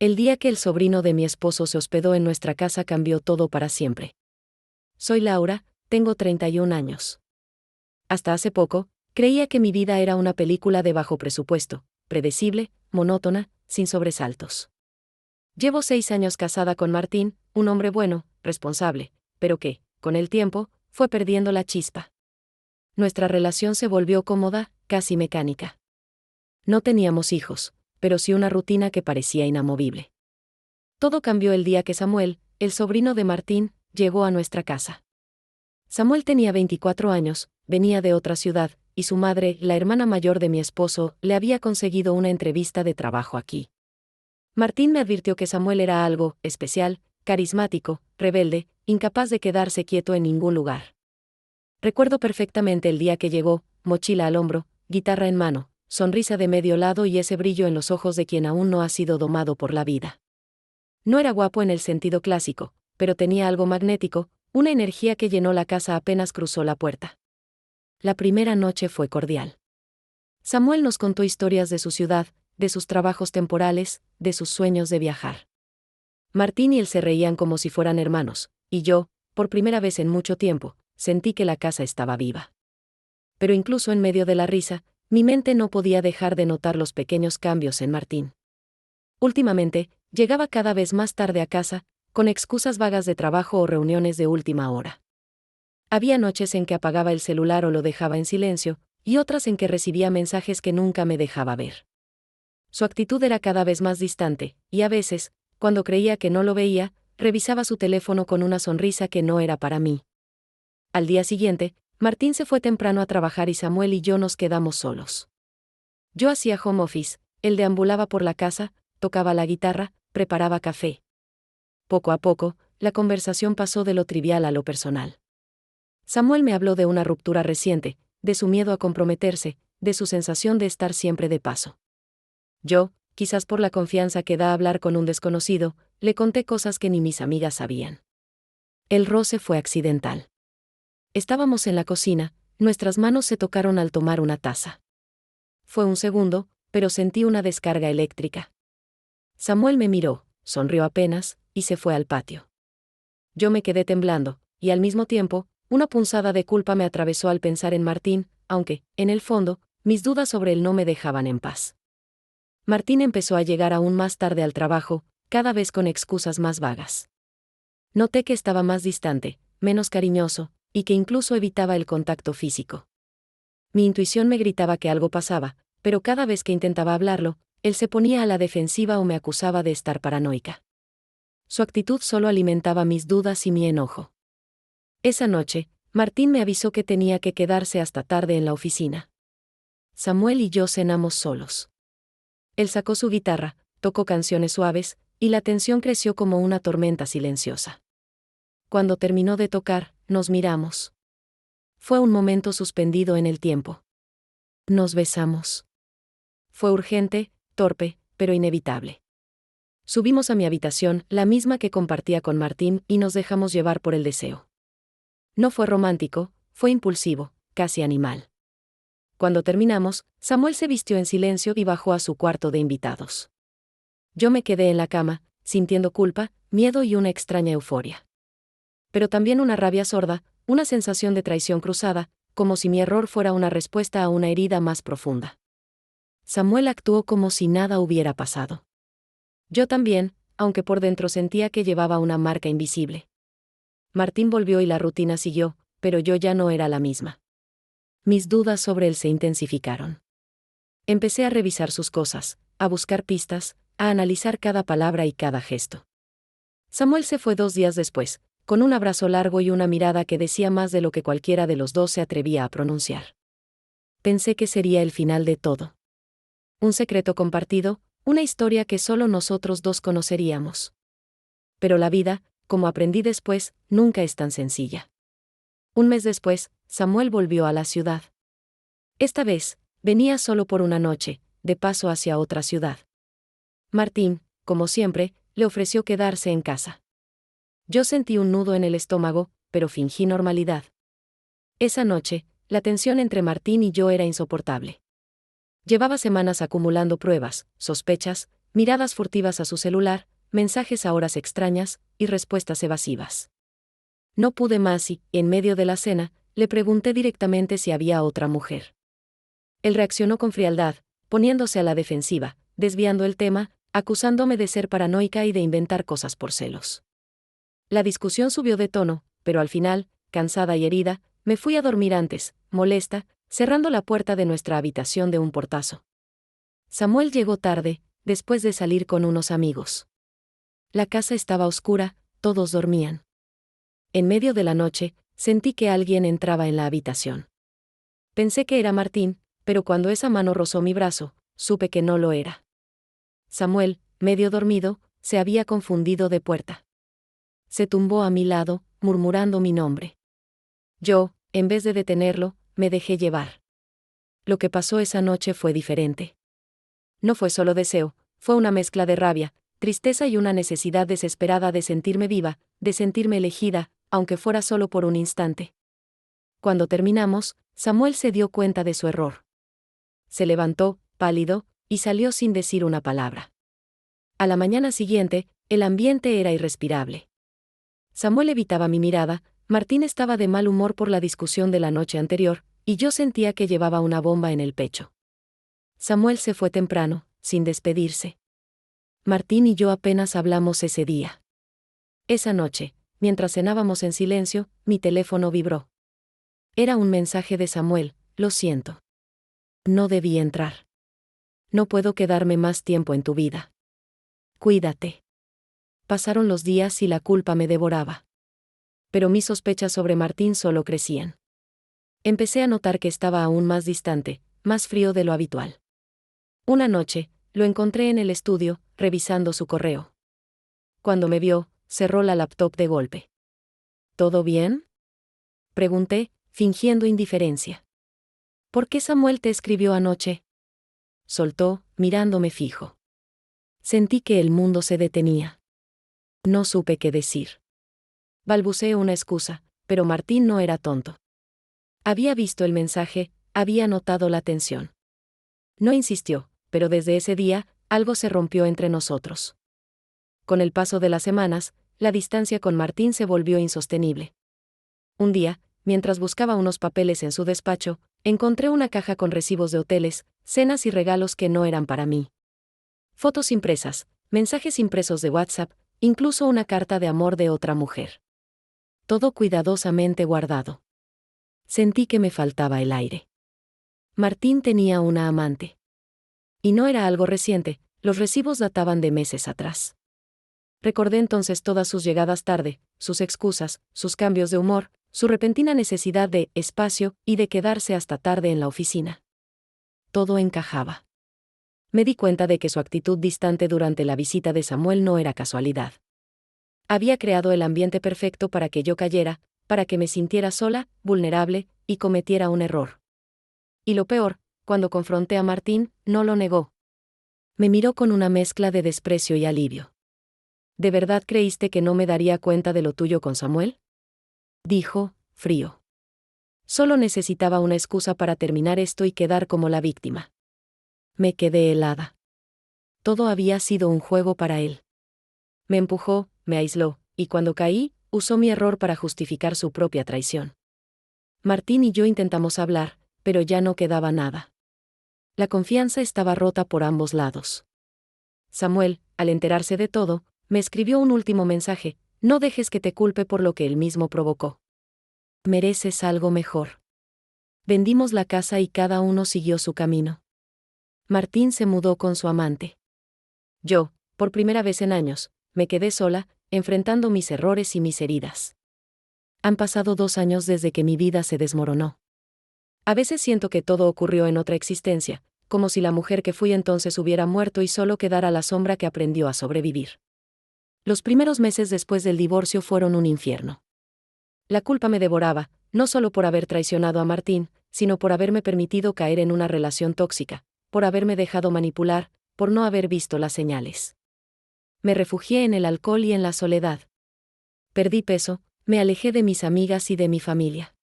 El día que el sobrino de mi esposo se hospedó en nuestra casa cambió todo para siempre. Soy Laura, tengo 31 años. Hasta hace poco, creía que mi vida era una película de bajo presupuesto, predecible, monótona, sin sobresaltos. Llevo 6 años casada con Martín, un hombre bueno, responsable, pero que, con el tiempo, fue perdiendo la chispa. Nuestra relación se volvió cómoda, casi mecánica. No teníamos hijos, pero sí una rutina que parecía inamovible. Todo cambió el día que Samuel, el sobrino de Martín, llegó a nuestra casa. Samuel tenía 24 años, venía de otra ciudad, y su madre, la hermana mayor de mi esposo, le había conseguido una entrevista de trabajo aquí. Martín me advirtió que Samuel era algo especial, carismático, rebelde, incapaz de quedarse quieto en ningún lugar. Recuerdo perfectamente el día que llegó, mochila al hombro, guitarra en mano, sonrisa de medio lado y ese brillo en los ojos de quien aún no ha sido domado por la vida. No era guapo en el sentido clásico, pero tenía algo magnético, una energía que llenó la casa apenas cruzó la puerta. La primera noche fue cordial. Samuel nos contó historias de su ciudad, de sus trabajos temporales, de sus sueños de viajar. Martín y él se reían como si fueran hermanos, y yo, por primera vez en mucho tiempo, sentí que la casa estaba viva. Pero incluso en medio de la risa, mi mente no podía dejar de notar los pequeños cambios en Martín. Últimamente, llegaba cada vez más tarde a casa, con excusas vagas de trabajo o reuniones de última hora. Había noches en que apagaba el celular o lo dejaba en silencio, y otras en que recibía mensajes que nunca me dejaba ver. Su actitud era cada vez más distante, y a veces, cuando creía que no lo veía, revisaba su teléfono con una sonrisa que no era para mí. Al día siguiente, Martín se fue temprano a trabajar y Samuel y yo nos quedamos solos. Yo hacía home office, él deambulaba por la casa, tocaba la guitarra, preparaba café. Poco a poco, la conversación pasó de lo trivial a lo personal. Samuel me habló de una ruptura reciente, de su miedo a comprometerse, de su sensación de estar siempre de paso. Yo, quizás por la confianza que da hablar con un desconocido, le conté cosas que ni mis amigas sabían. El roce fue accidental. Estábamos en la cocina, nuestras manos se tocaron al tomar una taza. Fue un segundo, pero sentí una descarga eléctrica. Samuel me miró, sonrió apenas, y se fue al patio. Yo me quedé temblando, y al mismo tiempo, una punzada de culpa me atravesó al pensar en Martín, aunque, en el fondo, mis dudas sobre él no me dejaban en paz. Martín empezó a llegar aún más tarde al trabajo, cada vez con excusas más vagas. Noté que estaba más distante, menos cariñoso, y que incluso evitaba el contacto físico. Mi intuición me gritaba que algo pasaba, pero cada vez que intentaba hablarlo, él se ponía a la defensiva o me acusaba de estar paranoica. Su actitud solo alimentaba mis dudas y mi enojo. Esa noche, Martín me avisó que tenía que quedarse hasta tarde en la oficina. Samuel y yo cenamos solos. Él sacó su guitarra, tocó canciones suaves, y la tensión creció como una tormenta silenciosa. Cuando terminó de tocar, nos miramos. Fue un momento suspendido en el tiempo. Nos besamos. Fue urgente, torpe, pero inevitable. Subimos a mi habitación, la misma que compartía con Martín, y nos dejamos llevar por el deseo. No fue romántico, fue impulsivo, casi animal. Cuando terminamos, Samuel se vistió en silencio y bajó a su cuarto de invitados. Yo me quedé en la cama, sintiendo culpa, miedo y una extraña euforia. Pero también una rabia sorda, una sensación de traición cruzada, como si mi error fuera una respuesta a una herida más profunda. Samuel actuó como si nada hubiera pasado. Yo también, aunque por dentro sentía que llevaba una marca invisible. Martín volvió y la rutina siguió, pero yo ya no era la misma. Mis dudas sobre él se intensificaron. Empecé a revisar sus cosas, a buscar pistas, a analizar cada palabra y cada gesto. Samuel se fue 2 días después, con un abrazo largo y una mirada que decía más de lo que cualquiera de los dos se atrevía a pronunciar. Pensé que sería el final de todo. Un secreto compartido, una historia que solo nosotros dos conoceríamos. Pero la vida, como aprendí después, nunca es tan sencilla. Un mes después, Samuel volvió a la ciudad. Esta vez, venía solo por una noche, de paso hacia otra ciudad. Martín, como siempre, le ofreció quedarse en casa. Yo sentí un nudo en el estómago, pero fingí normalidad. Esa noche, la tensión entre Martín y yo era insoportable. Llevaba semanas acumulando pruebas, sospechas, Miradas furtivas a su celular, mensajes a horas extrañas, y respuestas evasivas. No pude más y, en medio de la cena, le pregunté directamente si había otra mujer. Él reaccionó con frialdad, poniéndose a la defensiva, desviando el tema, acusándome de ser paranoica y de inventar cosas por celos. La discusión subió de tono, pero al final, cansada y herida, me fui a dormir antes, molesta, cerrando la puerta de nuestra habitación de un portazo. Samuel llegó tarde, después de salir con unos amigos. La casa estaba oscura, todos dormían. En medio de la noche, sentí que alguien entraba en la habitación. Pensé que era Martín, pero cuando esa mano rozó mi brazo, supe que no lo era. Samuel, medio dormido, se había confundido de puerta. Se tumbó a mi lado, murmurando mi nombre. Yo, en vez de detenerlo, me dejé llevar. Lo que pasó esa noche fue diferente. No fue solo deseo, fue una mezcla de rabia, tristeza y una necesidad desesperada de sentirme viva, de sentirme elegida, aunque fuera solo por un instante. Cuando terminamos, Samuel se dio cuenta de su error. Se levantó, pálido, y salió sin decir una palabra. A la mañana siguiente, el ambiente era irrespirable. Samuel evitaba mi mirada, Martín estaba de mal humor por la discusión de la noche anterior, y yo sentía que llevaba una bomba en el pecho. Samuel se fue temprano, sin despedirse. Martín y yo apenas hablamos ese día. Esa noche, mientras cenábamos en silencio, mi teléfono vibró. Era un mensaje de Samuel: lo siento. No debí entrar. No puedo quedarme más tiempo en tu vida. Cuídate. Pasaron los días y la culpa me devoraba. Pero mis sospechas sobre Martín solo crecían. Empecé a notar que estaba aún más distante, más frío de lo habitual. Una noche, lo encontré en el estudio, revisando su correo. Cuando me vio, cerró la laptop de golpe. ¿Todo bien?, pregunté, fingiendo indiferencia. ¿Por qué Samuel te escribió anoche?, soltó, mirándome fijo. Sentí que el mundo se detenía. No supe qué decir. Balbuceé una excusa, pero Martín no era tonto. Había visto el mensaje, había notado la tensión. No insistió, pero desde ese día, algo se rompió entre nosotros. Con el paso de las semanas, la distancia con Martín se volvió insostenible. Un día, mientras buscaba unos papeles en su despacho, encontré una caja con recibos de hoteles, cenas y regalos que no eran para mí. Fotos impresas, mensajes impresos de WhatsApp, incluso una carta de amor de otra mujer. Todo cuidadosamente guardado. Sentí que me faltaba el aire. Martín tenía una amante. Y no era algo reciente, los recibos databan de meses atrás. Recordé entonces todas sus llegadas tarde, sus excusas, sus cambios de humor, su repentina necesidad de espacio y de quedarse hasta tarde en la oficina. Todo encajaba. Me di cuenta de que su actitud distante durante la visita de Samuel no era casualidad. Había creado el ambiente perfecto para que yo cayera, para que me sintiera sola, vulnerable, y cometiera un error. Y lo peor, cuando confronté a Martín, no lo negó. Me miró con una mezcla de desprecio y alivio. ¿De verdad creíste que no me daría cuenta de lo tuyo con Samuel?, dijo, frío. Solo necesitaba una excusa para terminar esto y quedar como la víctima. Me quedé helada. Todo había sido un juego para él. Me empujó, me aisló, y cuando caí, usó mi error para justificar su propia traición. Martín y yo intentamos hablar, pero ya no quedaba nada. La confianza estaba rota por ambos lados. Samuel, al enterarse de todo, me escribió un último mensaje: no dejes que te culpe por lo que él mismo provocó. Mereces algo mejor. Vendimos la casa y cada uno siguió su camino. Martín se mudó con su amante. Yo, por primera vez en años, me quedé sola, enfrentando mis errores y mis heridas. Han pasado 2 años desde que mi vida se desmoronó. A veces siento que todo ocurrió en otra existencia, como si la mujer que fui entonces hubiera muerto y solo quedara la sombra que aprendió a sobrevivir. Los primeros meses después del divorcio fueron un infierno. La culpa me devoraba, no solo por haber traicionado a Martín, sino por haberme permitido caer en una relación tóxica, por haberme dejado manipular, por no haber visto las señales. Me refugié en el alcohol y en la soledad. Perdí peso, me alejé de mis amigas y de mi familia.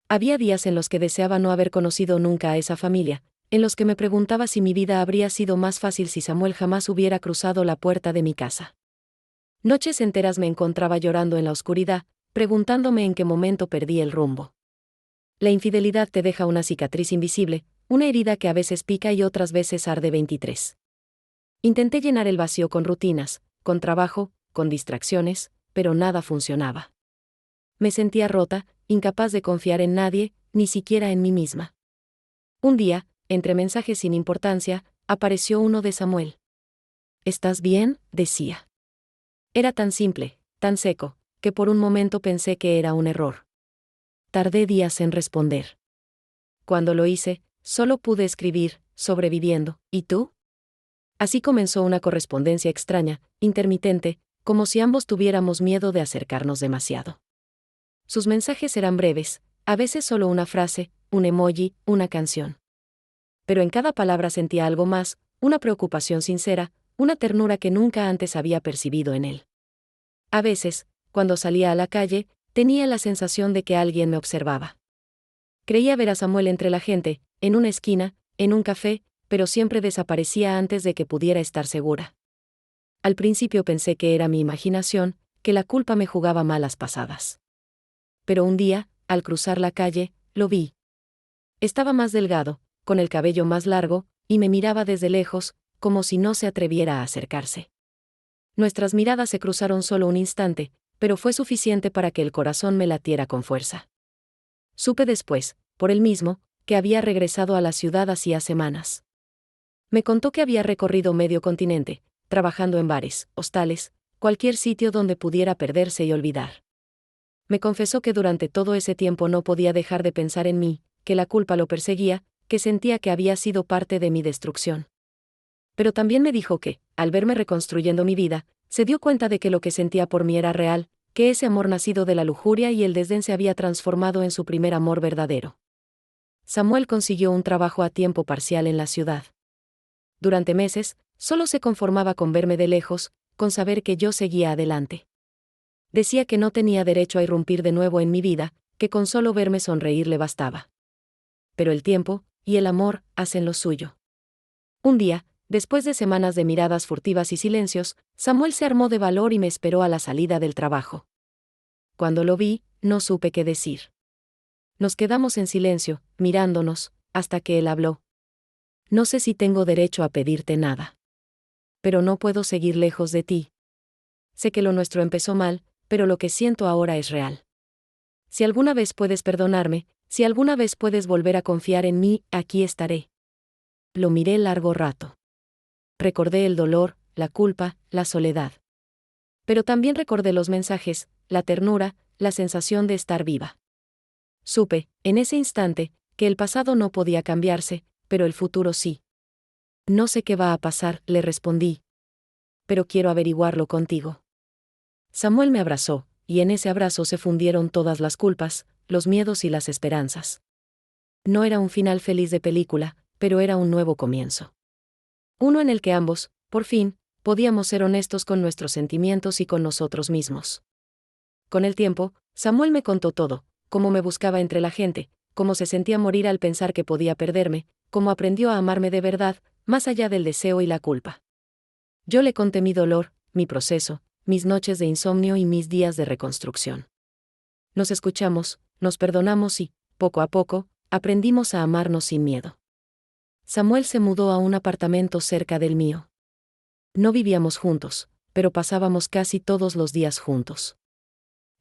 Había días en los que deseaba no haber conocido nunca a esa familia, en los que me preguntaba si mi vida habría sido más fácil si Samuel jamás hubiera cruzado la puerta de mi casa. Noches enteras me encontraba llorando en la oscuridad, preguntándome en qué momento perdí el rumbo. La infidelidad te deja una cicatriz invisible, una herida que a veces pica y otras veces arde 23. Intenté llenar el vacío con rutinas, con trabajo, con distracciones, pero nada funcionaba. Me sentía rota, incapaz de confiar en nadie, ni siquiera en mí misma. Un día, entre mensajes sin importancia, apareció uno de Samuel. ¿Estás bien?, decía. Era tan simple, tan seco, que por un momento pensé que era un error. Tardé días en responder. Cuando lo hice, solo pude escribir, sobreviviendo, ¿y tú? Así comenzó una correspondencia extraña, intermitente, como si ambos tuviéramos miedo de acercarnos demasiado. Sus mensajes eran breves, a veces solo una frase, un emoji, una canción. Pero en cada palabra sentía algo más, una preocupación sincera, una ternura que nunca antes había percibido en él. A veces, cuando salía a la calle, tenía la sensación de que alguien me observaba. Creía ver a Samuel entre la gente, en una esquina, en un café, pero siempre desaparecía antes de que pudiera estar segura. Al principio pensé que era mi imaginación, que la culpa me jugaba malas pasadas. Pero un día, al cruzar la calle, lo vi. Estaba más delgado, con el cabello más largo, y me miraba desde lejos, como si no se atreviera a acercarse. Nuestras miradas se cruzaron solo un instante, pero fue suficiente para que el corazón me latiera con fuerza. Supe después, por él mismo, que había regresado a la ciudad hacía semanas. Me contó que había recorrido medio continente, trabajando en bares, hostales, cualquier sitio donde pudiera perderse y olvidar. Me confesó que durante todo ese tiempo no podía dejar de pensar en mí, que la culpa lo perseguía, que sentía que había sido parte de mi destrucción. Pero también me dijo que, al verme reconstruyendo mi vida, se dio cuenta de que lo que sentía por mí era real, que ese amor nacido de la lujuria y el desdén se había transformado en su primer amor verdadero. Samuel consiguió un trabajo a tiempo parcial en la ciudad. Durante meses, solo se conformaba con verme de lejos, con saber que yo seguía adelante. Decía que no tenía derecho a irrumpir de nuevo en mi vida, que con solo verme sonreír le bastaba. Pero el tiempo, y el amor, hacen lo suyo. Un día, después de semanas de miradas furtivas y silencios, Samuel se armó de valor y me esperó a la salida del trabajo. Cuando lo vi, no supe qué decir. Nos quedamos en silencio, mirándonos, hasta que él habló. No sé si tengo derecho a pedirte nada. Pero no puedo seguir lejos de ti. Sé que lo nuestro empezó mal, pero lo que siento ahora es real. Si alguna vez puedes perdonarme, si alguna vez puedes volver a confiar en mí, aquí estaré. Lo miré largo rato. Recordé el dolor, la culpa, la soledad. Pero también recordé los mensajes, la ternura, la sensación de estar viva. Supe, en ese instante, que el pasado no podía cambiarse, pero el futuro sí. No sé qué va a pasar, le respondí. Pero quiero averiguarlo contigo. Samuel me abrazó, y en ese abrazo se fundieron todas las culpas, los miedos y las esperanzas. No era un final feliz de película, pero era un nuevo comienzo. Uno en el que ambos, por fin, podíamos ser honestos con nuestros sentimientos y con nosotros mismos. Con el tiempo, Samuel me contó todo, cómo me buscaba entre la gente, cómo se sentía morir al pensar que podía perderme, cómo aprendió a amarme de verdad, más allá del deseo y la culpa. Yo le conté mi dolor, mi proceso, mis noches de insomnio y mis días de reconstrucción. Nos escuchamos, nos perdonamos y, poco a poco, aprendimos a amarnos sin miedo. Samuel se mudó a un apartamento cerca del mío. No vivíamos juntos, pero pasábamos casi todos los días juntos.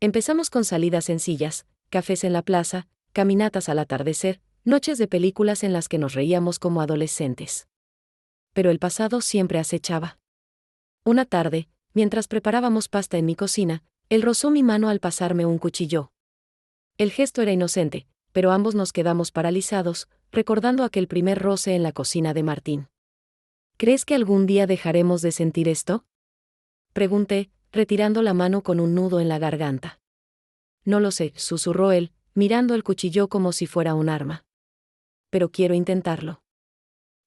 Empezamos con salidas sencillas, cafés en la plaza, caminatas al atardecer, noches de películas en las que nos reíamos como adolescentes. Pero el pasado siempre acechaba. Una tarde, mientras preparábamos pasta en mi cocina, él rozó mi mano al pasarme un cuchillo. El gesto era inocente, pero ambos nos quedamos paralizados, recordando aquel primer roce en la cocina de Martín. ¿Crees que algún día dejaremos de sentir esto?, pregunté, retirando la mano con un nudo en la garganta. No lo sé, susurró él, mirando el cuchillo como si fuera un arma. Pero quiero intentarlo.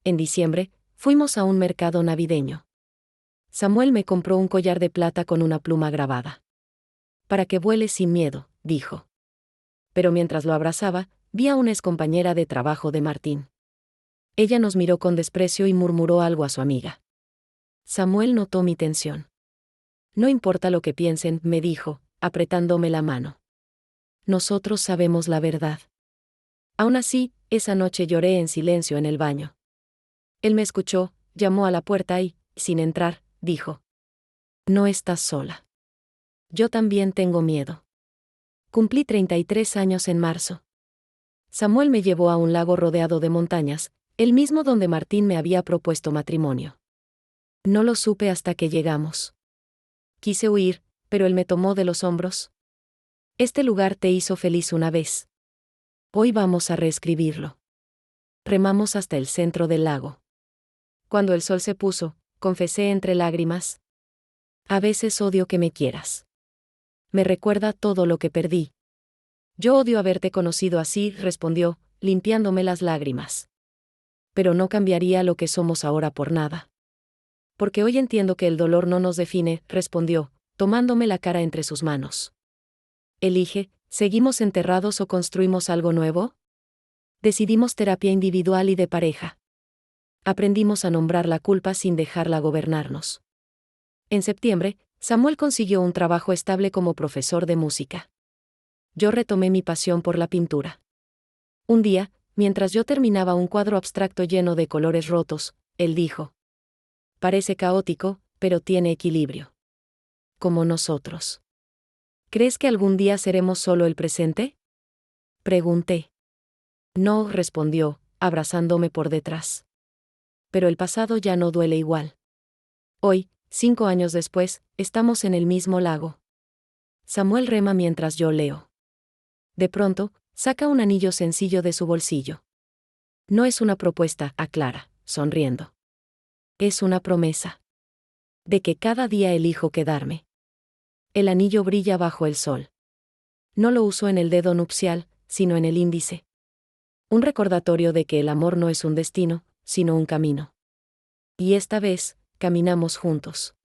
En diciembre, fuimos a un mercado navideño. Samuel me compró un collar de plata con una pluma grabada. Para que vueles sin miedo, dijo. Pero mientras lo abrazaba, vi a una excompañera de trabajo de Martín. Ella nos miró con desprecio y murmuró algo a su amiga. Samuel notó mi tensión. No importa lo que piensen, me dijo, apretándome la mano. Nosotros sabemos la verdad. Aún así, esa noche lloré en silencio en el baño. Él me escuchó, llamó a la puerta y, sin entrar, dijo: No estás sola. Yo también tengo miedo. Cumplí 33 años en marzo. Samuel me llevó a un lago rodeado de montañas, el mismo donde Martín me había propuesto matrimonio. No lo supe hasta que llegamos. Quise huir, pero él me tomó de los hombros. Este lugar te hizo feliz una vez. Hoy vamos a reescribirlo. Remamos hasta el centro del lago. Cuando el sol se puso, confesé entre lágrimas: A veces odio que me quieras. Me recuerda todo lo que perdí. Yo odio haberte conocido así, respondió, limpiándome las lágrimas. Pero no cambiaría lo que somos ahora por nada. Porque hoy entiendo que el dolor no nos define, respondió, tomándome la cara entre sus manos. Elige, ¿seguimos enterrados o construimos algo nuevo? Decidimos terapia individual y de pareja. Aprendimos a nombrar la culpa sin dejarla gobernarnos. En septiembre, Samuel consiguió un trabajo estable como profesor de música. Yo retomé mi pasión por la pintura. Un día, mientras yo terminaba un cuadro abstracto lleno de colores rotos, él dijo: Parece caótico, pero tiene equilibrio. Como nosotros. ¿Crees que algún día seremos solo el presente? Pregunté. No, respondió, abrazándome por detrás. Pero el pasado ya no duele igual. Hoy, 5 años después, estamos en el mismo lago. Samuel rema mientras yo leo. De pronto, saca un anillo sencillo de su bolsillo. No es una propuesta, aclara, sonriendo. Es una promesa. De que cada día elijo quedarme. El anillo brilla bajo el sol. No lo uso en el dedo nupcial, sino en el índice. Un recordatorio de que el amor no es un destino, sino un camino. Y esta vez, caminamos juntos.